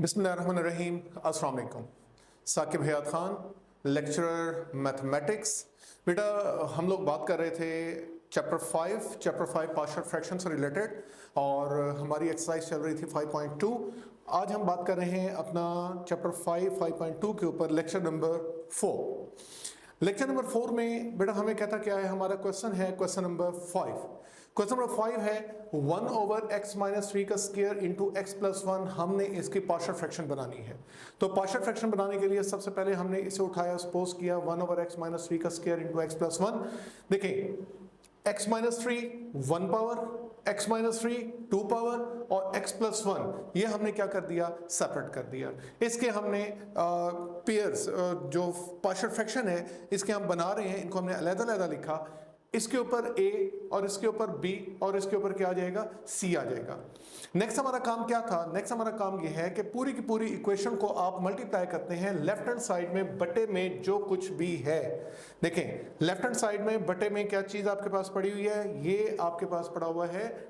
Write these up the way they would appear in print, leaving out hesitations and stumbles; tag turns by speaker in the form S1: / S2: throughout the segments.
S1: बिस्मिल्लाहिर्रहमानिर्रहीम। अस्सलाम वालेकुम। साकिब हयात खान, लेक्चरर मैथमेटिक्स। बेटा हम लोग बात कर रहे थे चैप्टर 5 पार्शियल फ्रैक्शन से रिलेटेड और हमारी एक्सरसाइज चल रही थी 5.2। आज हम बात कर रहे हैं अपना चैप्टर 5.2 के ऊपर लेक्चर नंबर 4। लेक्चर नंबर 4 में बेटा हमें कहता क्या है, हमारा क्वेश्चन है क्वेश्चन नंबर 5। क्वेश्चन नंबर 5 है 1/x-3 का स्क्वायर इंटू x प्लस 1। हमने इसकी पार्शियल फ्रैक्शन बनानी है। तो पार्शियल फ्रैक्शन बनाने के लिए सबसे पहले हमने इसे उठाया, सपोज किया 1/x-3 का स्क्वायर इंटू x प्लस 1। देखें x-3 1 पावर, x-3 2 पावर और x प्लस 1 ये हमने क्या कर दिया, सेपरेट कर दिया। इसके हमने पेयर्स जो पार्शियल फ्रैक्शन है इसके हम बना रहे हैं, इनको हमने अलग-अलग लिखा। इसके ऊपर a और इसके ऊपर b और इसके ऊपर क्या आ जाएगा, c आ जाएगा। नेक्स्ट हमारा काम क्या था, नेक्स्ट हमारा काम ये है कि पूरी की पूरी इक्वेशन को आप मल्टीप्लाई करते हैं लेफ्ट हैंड साइड में बटे में जो कुछ भी है। देखें लेफ्ट हैंड साइड में बटे में क्या चीज आपके पास पड़ी हुई है, ये आपके पास पड़ा हुआ है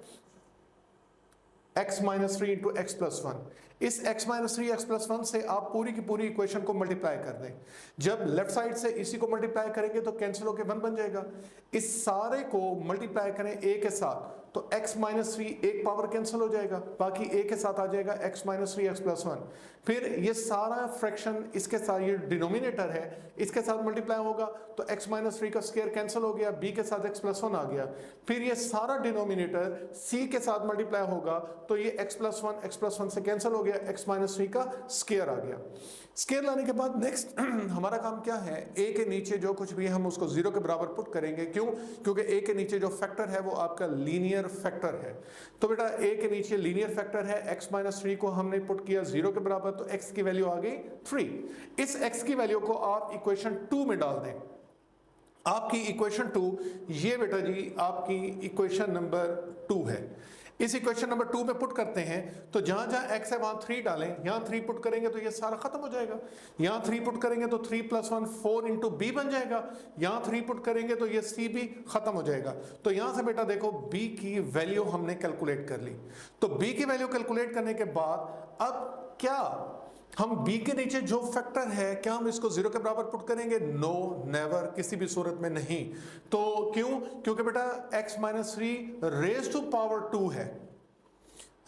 S1: x-3 इंटू x प्लस 1। इस x-3 x प्लस 1 से आप पूरी की पूरी इक्वेशन को मल्टीप्लाई कर दें। जब लेफ्ट साइड से इसी को मल्टीप्लाई करेंगे तो कैंसिल होकर 1 बन जाएगा। इस सारे को मल्टीप्लाई करें a के साथ तो x-3 एक पावर कैंसिल हो जाएगा, बाकी a के साथ आ जाएगा x-3 x प्लस 1। फिर ये सारा फ्रैक्शन इसके साथ, ये डिनोमिनेटर है, इसके साथ मल्टीप्लाई होगा तो x-3 का स्क्वायर कैंसिल हो गया, b के साथ x प्लस 1 आ गया। फिर ये सारा डिनोमिनेटर c के साथ मल्टीप्लाई होगा तो ये x प्लस 1 से कैंसिल हो गया, x-3 का स्क्वायर आ गया। स्क्वायर लाने के बाद नेक्स्ट हमारा काम क्या है, a के नीचे जो कुछ भी है हम उसको 0 के बराबर पुट करेंगे। क्यों? क्योंकि a के नीचे जो फैक्टर है वो आपका लीनियर फैक्टर है। तो बेटा a के नीचे लीनियर फैक्टर है, x-3 को हमने पुट किया 0 के बराबर तो x की वैल्यू आ गई 3। इस x की वैल्यू को आप इक्वेशन 2 में डाल दें। आपकी इक्वेशन 2 ये बेटा जी आपकी इक्वेशन नंबर 2 है। इस इक्वेशन नंबर 2 में पुट करते हैं तो जहां जहां x है वहां 3 डालें, यहां 3 पुट करेंगे तो ये सारा खत्म हो जाएगा। यहां 3 पुट करेंगे तो 3 प्लस 1 4 इंटू b बन जाएगा। यहां 3 पुट करेंगे तो ये c भी खत्म हो जाएगा। तो यहां से बेटा देखो b की वैल्यू हमने कैलकुलेट कर ली। तो b की वैल्यू कैलकुलेट करने के बाद अब क्या हम b के नीचे जो फैक्टर है क्या हम इसको 0 के बराबर पुट करेंगे? नो, नेवर, किसी भी सूरत में नहीं। तो क्यों? क्योंकि बेटा x-3 रेज टू पावर 2 है,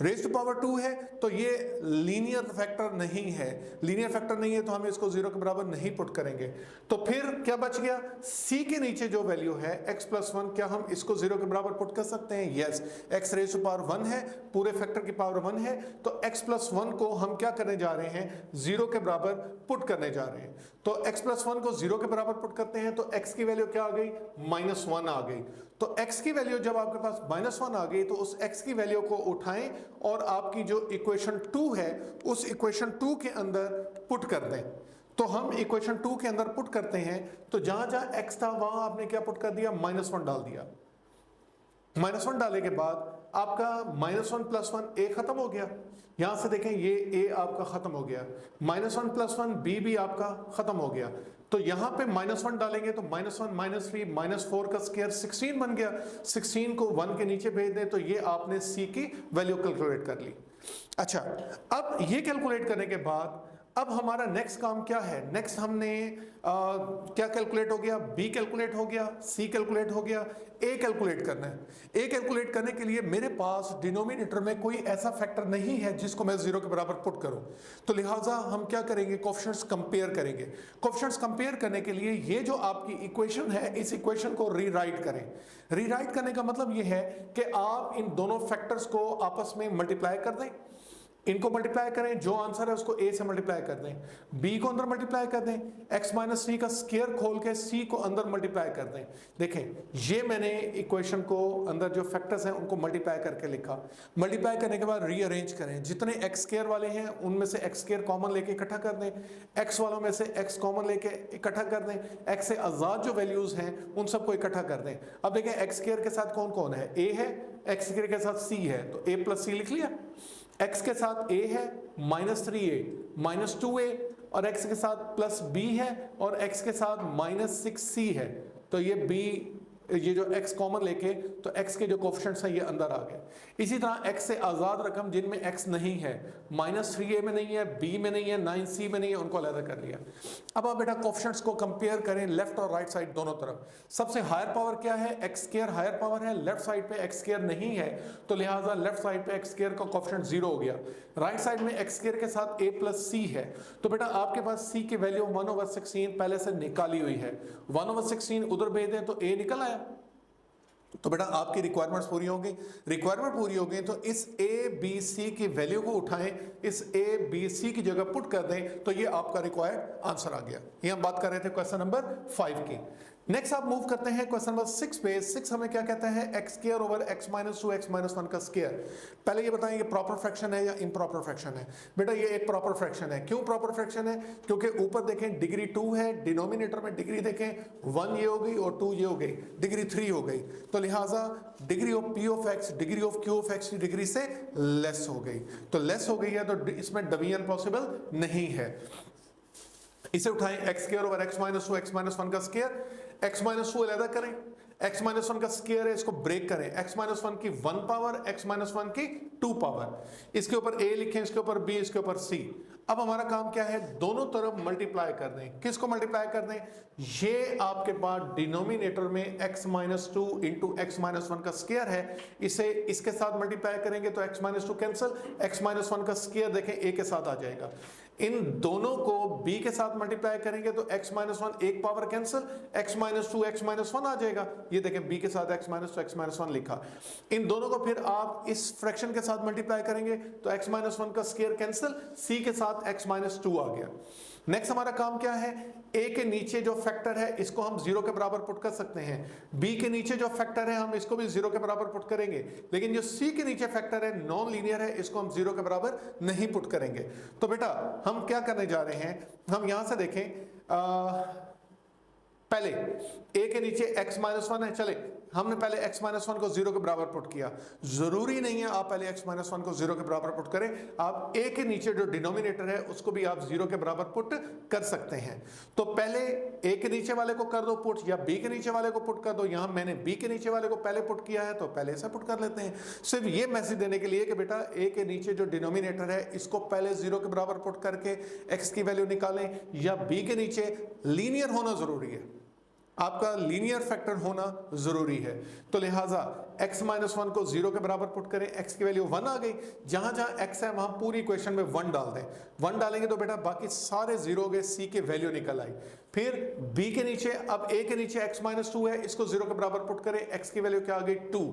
S1: रेज टू पावर 2 है तो ये लीनियर फैक्टर नहीं है। लीनियर फैक्टर नहीं है तो हम इसको 0 के बराबर नहीं पुट करेंगे। तो फिर क्या बच गया, c के नीचे जो वैल्यू है x प्लस 1, क्या हम इसको 0 के बराबर पुट कर सकते हैं? Yes, x raise to power 1 है, पूरे फैक्टर की पावर 1 है तो x प्लस 1 को हम क्या करने जा रहे हैं, 0 के बराबर पुट करने जा रहे हैं। तो x प्लस 1 को 0 के बराबर पुट करते हैं तो x की वैल्यू क्या आ गई, -1 आ गई। तो x की वैल्यू जब आपके पास -1 आ गई तो उस x की वैल्यू को उठाएं और आपकी जो इक्वेशन 2 है उस इक्वेशन 2 के अंदर पुट कर दें। तो हम इक्वेशन 2 के अंदर पुट करते हैं तो जहां जहां x था वहां आपने क्या पुट कर दिया, -1 डाल दिया। -1 डालने के बाद आपका -1 प्लस 1 a खत्म हो गया। यहां से देखें ये a आपका खत्म हो गया, -1 प्लस 1 b भी आपका खत्म हो गया। तो यहां पे -1 डालेंगे तो -1 -3 -4 का स्क्वायर 16 बन गया। 16 को 1 के नीचे भेज दें तो ये आपने c की वैल्यू कैलकुलेट कर ली। अच्छा, अब ये कैलकुलेट करने के बाद अब हमारा नेक्स्ट काम क्या है, नेक्स्ट हमने क्या कैलकुलेट हो गया, b कैलकुलेट हो गया, c कैलकुलेट हो गया, a कैलकुलेट करना है। a कैलकुलेट करने के लिए मेरे पास डिनोमिनेटर में कोई ऐसा फैक्टर नहीं है जिसको मैं 0 के बराबर पुट करूं। तो लिहाजा हम क्या करेंगे, कोएफिशिएंट्स कंपेयर करेंगे। कोएफिशिएंट्स कंपेयर करने के लिए ये जो आपकी इक्वेशन है इस इक्वेशन को रीराइट करें। रीराइट करने का मतलब ये है कि आप इन दोनों फैक्टर्स को आपस में मल्टीप्लाई कर दें, इनको मल्टीप्लाई करें, जो आंसर है उसको a से मल्टीप्लाई कर दें, b को अंदर मल्टीप्लाई कर दें, x-3 का स्क्वायर खोल के c को अंदर मल्टीप्लाई कर दें। देखें ये मैंने इक्वेशन को अंदर जो फैक्टर्स हैं उनको मल्टीप्लाई करके लिखा। मल्टीप्लाई करने के बाद रीअरेंज करें, जितने x स्क्वायर वाले हैं उनमें से x स्क्वायर कॉमन लेके इकट्ठा कर दें, x वालों में से x कॉमन लेके इकट्ठा कर दें, x से आजाद जो वैल्यूज हैं उन सबको इकट्ठा कर दें। अब देखें x स्क्वायर के साथ कौन कौन है, a है, x स्क्वायर के साथ c है तो a प्लस c लिख लिया, x के साथ a है -3a -2a और x के साथ +b है और x के साथ -6c है तो ये b ये जो x कॉमन लेके, तो x के जो कोफिशिएंट्स हैं ये अंदर आ गए। इसी तरह x से आजाद रकम जिनमें x नहीं है, -3a में नहीं है, b में नहीं है, 9c में नहीं है, उनको अलग कर लिया। अब आप बेटा कोफिशिएंट्स को कंपेयर करें लेफ्ट और राइट साइड दोनों तरफ। सबसे हायर पावर क्या है, x स्क्वायर हायर पावर है, लेफ्ट साइड पे x स्क्वायर नहीं है, तो लिहाजा लेफ्ट साइड पे x स्क्वायर का कोफिशिएंट 0 हो गया। राइट साइड में x स्क्वायर के साथ a प्लस c है, तो बेटा आपके पास c की वैल्यू 1/16 पहले से निकाली हुई है, 1/16 उधर भेज दें तो a निकल आया। तो बेटा आपकी रिक्वायरमेंट्स पूरी होंगी, रिक्वायरमेंट पूरी हो गई तो इस ए बी सी की वैल्यू को उठाएं, इस ए बी सी की जगह पुट कर दें, तो ये आपका रिक्वायर्ड आंसर आ गया। ये हम बात कर रहे थे क्वेश्चन नंबर 5 की। नेक्स्ट आप मूव करते हैं क्वेश्चन नंबर 6 पे। 6 हमें क्या कहता है, x square over x minus 2 x minus 1 का स्क्वायर। पहले ये बताएं ये प्रॉपर फ्रैक्शन है या इम्प्रॉपर फ्रैक्शन है। बेटा ये एक प्रॉपर फ्रैक्शन है। क्यों प्रॉपर फ्रैक्शन है, क्योंकि ऊपर देखें डिग्री 2 है, डिनोमिनेटर में डिग्री देखें 1 ये हो गई और 2 ये हो गई, डिग्री 3 हो गई, तो लिहाजा degree of p of x degree of q of x की डिग्री से लेस हो गई। तो लेस हो गई है तो इसमें डिवीजन पॉसिबल नहीं है। इसे उठाएं x square over x minus 2 x minus 1 का स्क्वायर, x माइनस 2 अलग करें, x माइनस 1 का स्क्वायर है, इसको ब्रेक करें, x माइनस 1 की 1 पावर x माइनस 1 की 2 पावर, इसके ऊपर a लिखें, इसके ऊपर b, इसके ऊपर c। अब हमारा काम क्या है, दोनों तरफ मल्टीप्लाई कर दें। किसको मल्टीप्लाई कर दें, ये आपके पास डिनोमिनेटर में x minus 2 into x minus 1 का स्क्वायर है, इसे इसके साथ मल्टीप्लाई करेंगे तो x minus 2 cancel, x minus 1 का स्क्वायर देखें a के साथ आ जाएगा। इन दोनों को b के साथ मल्टीप्लाई करेंगे तो x माइनस 1 एक power cancel, x minus 2 x minus 1 आ जाएगा। ये देखें b के साथ x माइनस 2 x माइनस 1 लिखा। इन दोनों को फिर आप इस फ्रैक्शन के साथ मल्टीप्लाई करेंगे तो x माइनस 1 का स्क्वायर कैंसिल, c के साथ x माइनस 2 आ गया। नेक्स्ट हमारा काम क्या है, a के नीचे जो फैक्टर है इसको हम 0 के बराबर पुट कर सकते हैं, b के नीचे जो फैक्टर है हम इसको भी 0 के बराबर पुट करेंगे, लेकिन जो c के नीचे फैक्टर है नॉन लीनियर है, इसको हम 0 के बराबर नहीं पुट करेंगे। तो बेटा हम क्या करने जा रहे हैं, हम यहां से देखें पहले a के नीचे x माइनस 1 है, चले हमने पहले x माइनस 1 को 0 के बराबर पुट किया। जरूरी नहीं है आप पहले x माइनस 1 को 0 के बराबर पुट करें, आप a के नीचे जो डिनोमिनेटर है उसको भी आप 0 के बराबर पुट कर सकते हैं। तो पहले a के नीचे वाले को कर दो पुट, या b के नीचे वाले को पुट कर दो। यहां मैंने b के नीचे वाले को पहले पुट किया है तो पहले से पुट कर लेते हैं। सिर्फ ये मैसेज देने के लिए कि बेटा a के नीचे जो डिनोमिनेटर है इसको पहले 0 के बराबर पुट करके x की वैल्यू निकालें, या b के नीचे लीनियर होना जरूरी है, आपका लीनियर फैक्टर होना जरूरी है। तो लिहाजा x माइनस 1 को 0 के बराबर पुट करें, x की वैल्यू 1 आ गई, जहां जहां x है वहां पूरी इक्वेशन में 1 डाल दें। 1 डालेंगे तो बेटा बाकी सारे 0 गए, c की वैल्यू निकल आई। फिर b के नीचे, अब a के नीचे x माइनस 2 है, इसको 0 के बराबर पुट करें, x की वैल्यू क्या आ गई 2।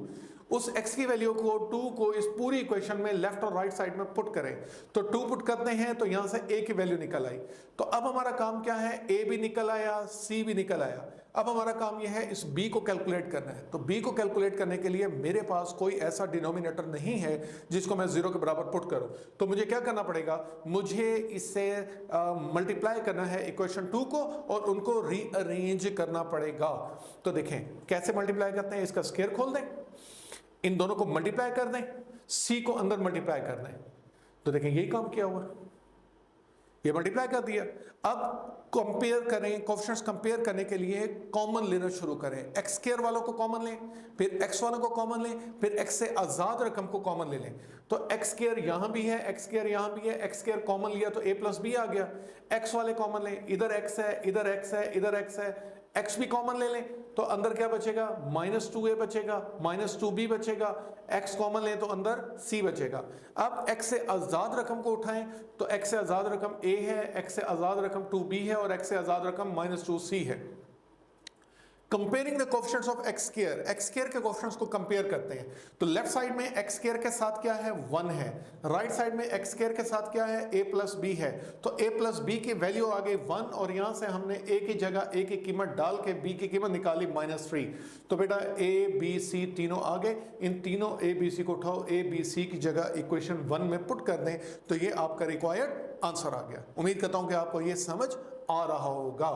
S1: उस x की वैल्यू को 2 को इस पूरी इक्वेशन में लेफ्ट और राइट साइड में पुट करें, तो 2 पुट करते हैं तो यहां से a की वैल्यू निकल आई। तो अब हमारा काम क्या है, a भी निकल आया, c भी निकल आया। अब हमारा काम यह है इस b को कैलकुलेट करना है। तो b को कैलकुलेट करने के लिए मेरे पास कोई ऐसा डिनोमिनेटर नहीं है जिसको मैं 0 के बराबर पुट करूं, तो मुझे क्या करना पड़ेगा, मुझे इससे मल्टीप्लाई करना है इक्वेशन 2 को और उनको रीअरेंज करना पड़ेगा। तो देखें कैसे मल्टीप्लाई करते हैं, इसका स्क्वायर खोल दें, इन दोनों को मल्टीप्लाई कर दें, c को अंदर मल्टीप्लाई कर दें, तो देखें यही काम किया हुआ, ये मल्टीप्लाई कर दिया। अब कंपेयर करें, कोएफिशिएंट्स कंपेयर करने के लिए कॉमन लेना शुरू करें। x स्क्वायर वालों को कॉमन लें, फिर x वालों को कॉमन लें, फिर x से आजाद रकम को कॉमन ले लें। तो x स्क्वायर यहां भी है, x स्क्वायर यहां भी है, x स्क्वायर कॉमन लिया तो a प्लस b आ गया। x वाले कॉमन लें, इधर x है, इधर x है, इधर x है, x भी कॉमन ले लें तो अंदर क्या बचेगा, -2a बचेगा, -2b बचेगा, x कॉमन लें तो अंदर c बचेगा। अब x से आजाद रकम को उठाएं तो x से आजाद रकम a है, x से आजाद रकम 2b है और x से आजाद रकम -2c है। Comparing the coefficients of x square के कोएफिशिएंट्स को कंपेयर करते हैं। तो लेफ्ट साइड में x स्क्वायर के साथ क्या है 1 है, राइट साइड में x स्क्वायर के साथ क्या है a प्लस b है। तो a प्लस b की वैल्यू आ गई 1 और यहां से हमने a की जगह a की कीमत डाल के b की कीमत निकाली -3। तो बेटा a b c तीनों आ गए, इन तीनों a b c को उठाओ, a b c की जगह इक्वेशन 1 में पुट कर दें तो ये आपका रिक्वायर्ड आंसर आ गया। उम्मीद करता हूं कि आपको ये समझ आ रहा होगा।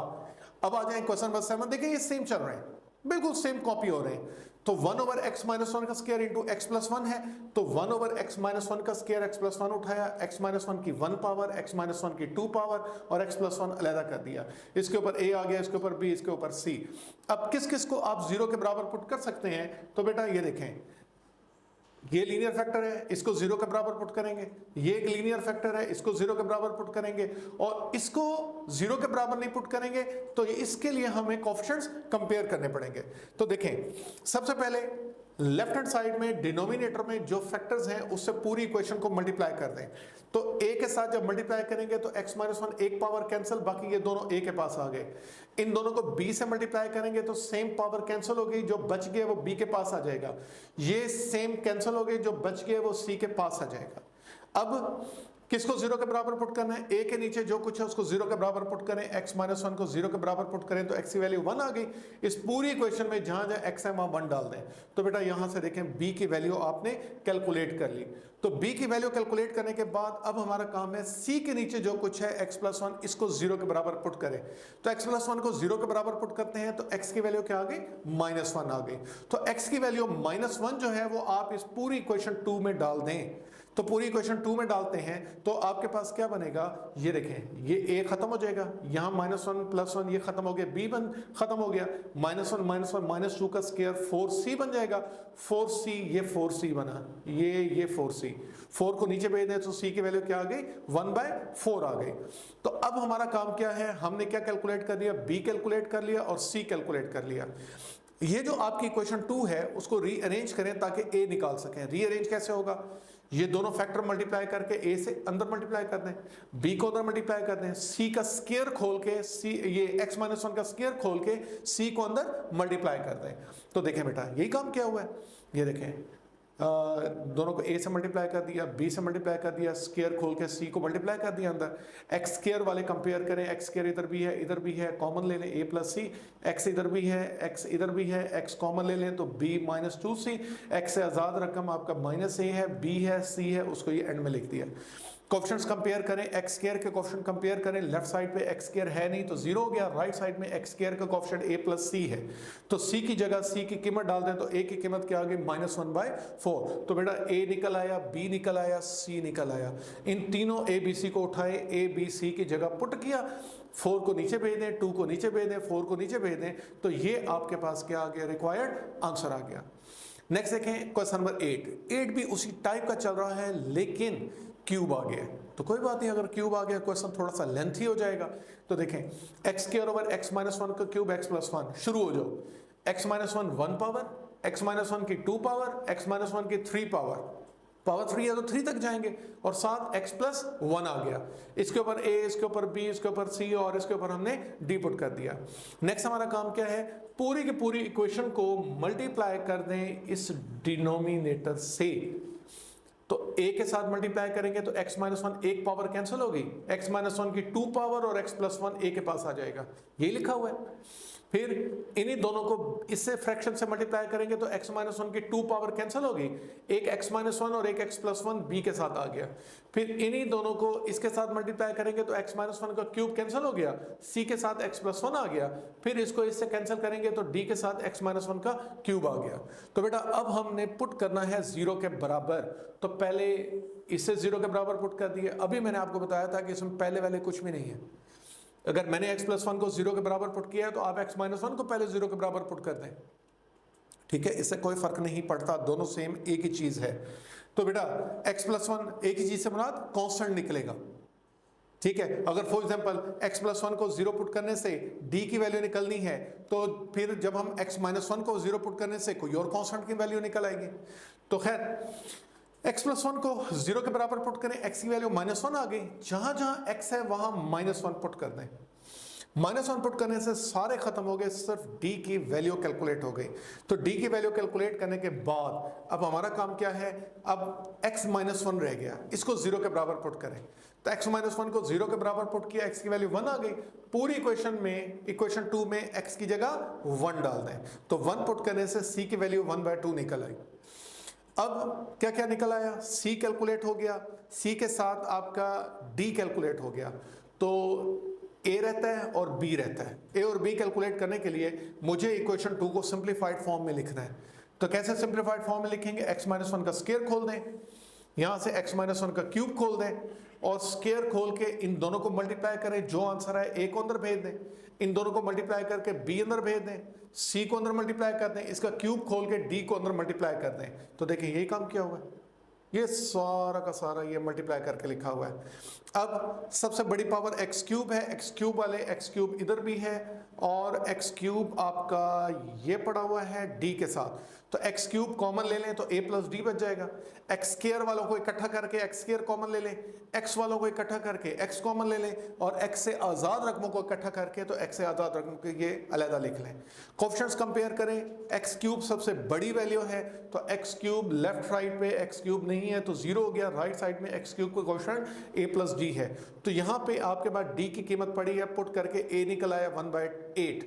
S1: अब आ जाए क्वेश्चन नंबर 7। देखिए ये सेम चल रहे हैं, बिल्कुल सेम कॉपी हो रहे हैं। तो 1 ओवर एक्स माइनस वन का square into x plus one है, तो 1 ओवर एक्स माइनस वन का स्क्वायर एक्स प्लस वन उठाया, एक्स माइनस वन की 1 पावर, एक्स माइनस वन की 2 पावर और एक्स प्लस वन अलहदा कर दिया। इसके ऊपर ए आ गया, इसके ऊपर बी, इसके ऊपर सी। अब किस किस को आप जीरो के बराबर पुट कर सकते हैं? तो बेटा ये देखें, ये लीनियर फैक्टर है, इसको जीरो के बराबर पुट करेंगे, ये एक लीनियर फैक्टर है, इसको जीरो के बराबर पुट करेंगे, और इसको जीरो के बराबर नहीं पुट करेंगे तो इसके लिए हमें कोएफिशिएंट्स कंपेयर करने पड़ेंगे। तो देखें, सबसे पहले लेफ्ट हैंड साइड में डिनोमिनेटर में जो फैक्टर्स हैं उससे पूरी इक्वेशन को मल्टीप्लाई कर दें। तो a के साथ जब मल्टीप्लाई करेंगे तो x माइनस वन एक पावर कैंसिल, बाकी ये दोनों a के पास आ गए। इन दोनों को b से मल्टीप्लाई करेंगे तो सेम पावर कैंसिल हो गई, जो बच गया वो b के पास आ जाएगा। ये सेम कैंसिल हो गई, जो बच गया वो c के पास आ जाएगा। अब किसको जीरो के बराबर पुट करना है? a के नीचे जो कुछ है उसको जीरो के बराबर पुट करें, x माइनस वन को जीरो के बराबर पुट करें तो x की वैल्यू 1 आ गई। इस पूरी इक्वेशन में जहां जहां x है वहां 1 डाल दें। तो बेटा यहां से देखें b की वैल्यू आपने कैलकुलेट कर ली। तो b की वैल्यू कैलकुलेट करने के बाद अब हमारा काम है c के नीचे जो कुछ है x प्लस वन, इसको जीरो के बराबर पुट करें। तो x प्लस वन को जीरो के बराबर पुट करते हैं तो x की वैल्यू क्या आ गई? -1 आ गई। तो x की वैल्यू -1 जो है वो आप इस पूरी इक्वेशन 2 में डाल दें। तो पूरी इक्वेशन 2 में डालते हैं तो आपके पास क्या बनेगा? ये देखें, ये a खत्म हो जाएगा, यहाँ -1 प्लस 1 ये खत्म हो गया, b खत्म हो गया, -1 -2 का स्क्वायर 4c बन जाएगा। 4c, ये 4c बना, ये 4c, 4 को नीचे भेज दें तो c की वैल्यू क्या आ गई? 1/4 आ गई। तो अब हमारा काम क्या है? हमने क्या कैलकुलेट कर लिया? b कैलकुलेट कर लिया और c कैलकुलेट कर लिया। ये जो आपकी इक्वेशन 2 है उसको रीअरेंज करें ताकि a निकाल सकें। रीअरेंज कैसे होगा? ये दोनों फैक्टर मल्टीप्लाई करके a से अंदर मल्टीप्लाई कर दें, b को अंदर मल्टीप्लाई कर दें, c का स्क्वायर खोल के c, ये x माइनस वन का स्क्वायर खोल के c को अंदर मल्टीप्लाई कर दें। तो देखें बेटा, यही काम किया हुआ है। ये देखें, दोनों को a से मल्टीप्लाई कर दिया, b से मल्टीप्लाई कर दिया, स्क्वायर खोल के c को मल्टीप्लाई कर दिया अंदर। x स्क्वायर वाले कंपेयर करें, x स्क्वायर इधर भी है इधर भी है, कॉमन ले लें a प्लस सी, x इधर भी है x इधर भी है, x कॉमन ले लें तो b -2c, x से आज़ाद रकम आपका -a है, b है, c है, उसको ये एंड में लिख दिया। कोएफिशिएंट्स कंपेयर करें, एक्स स्क्वायर के कोएफिशिएंट कंपेयर करें, लेफ्ट साइड पे एक्स स्क्वायर है नहीं तो 0 हो गया, राइट साइड में एक्स स्क्वायर का कोएफिशिएंट a प्लस सी है, तो c की जगह c की कीमत डाल दें तो a की कीमत क्या आ गई? -1/4। तो बेटा a निकल आया, b निकल आया, c निकल आया। इन तीनों a b c को उठाए, a b c की जगह पुट किया, 4 को नीचे भेज दें, 2 को नीचे भेज दें, 4 को नीचे भेज दें, तो ये आपके पास क्या आ गया? रिक्वायर्ड आंसर आ गया। नेक्स्ट देखें क्वेश्चन नंबर 8 भी उसी टाइप का चल रहा है लेकिन क्यूब आ गया। तो कोई बात नहीं, अगर क्यूब आ गया क्वेश्चन थोड़ा सा लेंथी हो जाएगा। तो देखें, x square over x minus one का क्यूब एक्स प्लस वन, शुरू हो जाओ। X minus one 1 power, x minus one की 2 पावर, एक्स माइनस वन की 3 पावर 3 है तो 3 तक जाएंगे, और साथ x प्लस 1 आ गया। इसके ऊपर a, इसके ऊपर b, इसके ऊपर c और इसके ऊपर हमने d पुट कर दिया। नेक्स्ट हमारा काम क्या है? पूरी की पूरी इक्वेशन को मल्टीप्लाई कर दें इस डिनोमिनेटर से। तो a के साथ मल्टीप्लाई करेंगे तो x माइनस वन एक पावर कैंसिल हो गई, x माइनस वन की 2 पावर और x प्लस 1 a के पास आ जाएगा, यही लिखा हुआ है। फिर इन्हीं दोनों को इससे फ्रैक्शन से मल्टीप्लाई करेंगे तो x माइनस वन की 2 पावर कैंसिल हो गई, एक x माइनस वन और एक x प्लस 1 b के साथ आ गया। फिर इन्हीं दोनों को इसके साथ मल्टीप्लाई करेंगे तो x माइनस वन का क्यूब कैंसिल हो गया, c के साथ x प्लस 1 आ गया। फिर इसको इससे कैंसिल करेंगे तो d के साथ x माइनस वन का क्यूब आ गया। तो बेटा अब हमने पुट करना है 0 के बराबर, तो पहले इससे 0 के बराबर पुट कर दिए। अभी मैंने आपको बताया था कि इसमें पहले वाले कुछ भी नहीं है। अगर मैंने x प्लस 1 को 0 के बराबर पुट किया है तो आप x माइनस 1 को पहले 0 के बराबर पुट कर दें, ठीक है, इससे कोई फर्क नहीं पड़ता, दोनों सेम एक ही चीज है। तो बेटा x प्लस 1 एक ही चीज से मुराद कांस्टेंट निकलेगा, ठीक है। अगर फॉर एग्जांपल x प्लस 1 को 0 पुट करने से d की वैल्यू निकलनी है तो फिर जब हम x माइनस 1 को 0 पुट करने से कोई और कांस्टेंट की वैल्यू निकल आएगी। तो खैर x प्लस 1 को 0 के बराबर पुट करें, x की वैल्यू -1 आ गई, जहां जहां x है वहां -1 पुट कर दें। -1 पुट करने से सारे खत्म हो गए, सिर्फ d की वैल्यू कैलकुलेट हो गई। तो d की वैल्यू कैलकुलेट करने के बाद अब हमारा काम क्या है? अब x -1 रह गया, इसको 0 के बराबर पुट करें। तो x -1 को 0 के बराबर पुट किया, x की वैल्यू 1 आ गई। पूरी इक्वेशन में, इक्वेशन 2 में x की जगह 1 डाल दें, तो 1 पुट करने से c की वैल्यू 1/2 निकल आई। अब क्या क्या निकल आया? c कैलकुलेट हो गया, c के साथ आपका d कैलकुलेट हो गया। तो ए रहता है और बी रहता है। ए और बी कैलकुलेट करने के लिए मुझे इक्वेशन 2 को सिंप्लीफाइड फॉर्म में लिखना है। तो कैसे सिंप्लीफाइड फॉर्म में लिखेंगे? x-1 का स्क्वायर खोल दें, यहां से x-1 का क्यूब खोल दें और स्क्वायर खोल के इन दोनों को मल्टीप्लाई करें। जो आंसर है ए को अंदर भेज दें, इन दोनों को मल्टीप्लाई करके बी अंदर भेज दें, सी को अंदर मल्टीप्लाई कर दें, इसका क्यूब खोल के डी को अंदर मल्टीप्लाई कर दें। तो देखिए यही काम किया हुआ है, ये सारा का सारा ये मल्टीप्लाई करके लिखा हुआ है। अब सबसे बड़ी पावर एक्स क्यूब है, एक्स क्यूब वाले एक्स क्यूब इधर भी है और एक्स क्यूब आपका ये पड़ा हुआ है डी के साथ। तो एक्स क्यूब कॉमन ले लें तो a प्लस डी बच जाएगा। एक्स स्क्वायर वालों को इकट्ठा करके एक्स स्क्वायर कॉमन ले लें, एक्स वालों को इकट्ठा करके एक्स कॉमन ले लें और एक्स से आज़ाद रकमों को इकट्ठा करके तो एक्स से आज़ाद रकमों के ये अलग लिख लें। कोएफिशिएंट्स कंपेयर करें, एक्स क्यूब सबसे बड़ी वैल्यू है तो एक्स क्यूब लेफ्ट राइट पे एक्स क्यूब नहीं है तो 0 हो गया, राइट साइड में एक्स क्यूब का कोएफिशिएंट a प्लस डी है। तो यहाँ पे आपके पास d की कीमत पड़ी है, पुट करके a निकल आया 1/8।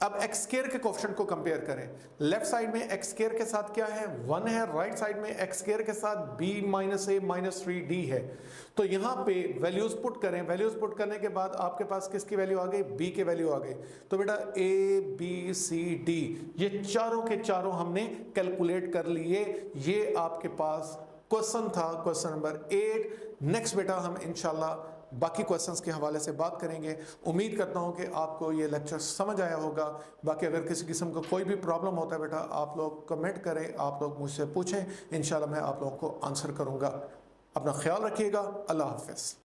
S1: अब एक्स स्क्वायर के कोएफिशिएंट को कंपेयर करें, लेफ्ट साइड में एक्स स्क्वायर के साथ क्या है 1 है, राइट साइड में एक्स स्क्वायर के साथ b minus a minus 3d है। तो यहाँ पे वैल्यूज पुट करें, वैल्यूज पुट करने के बाद आपके पास किसकी वैल्यू आ गई? b की वैल्यू आ गई। तो बेटा a b c d ये चारों के चारों हमने कैलकुलेट कर लिए। ये आपके पास क्वेश्चन था, क्वेश्चन नंबर 8। नेक्स्ट बेटा हम इंशाल्लाह बाकी क्वेश्चंस के हवाले से बात करेंगे। उम्मीद करता हूं कि आपको ये लेक्चर समझ आया होगा। बाकी अगर किसी किस्म का कोई भी प्रॉब्लम होता है बेटा आप लोग कमेंट करें, आप लोग मुझसे पूछें, इंशाल्लाह मैं आप लोगों को आंसर करूंगा। अपना ख्याल रखिएगा। अल्लाह हाफ़िज़।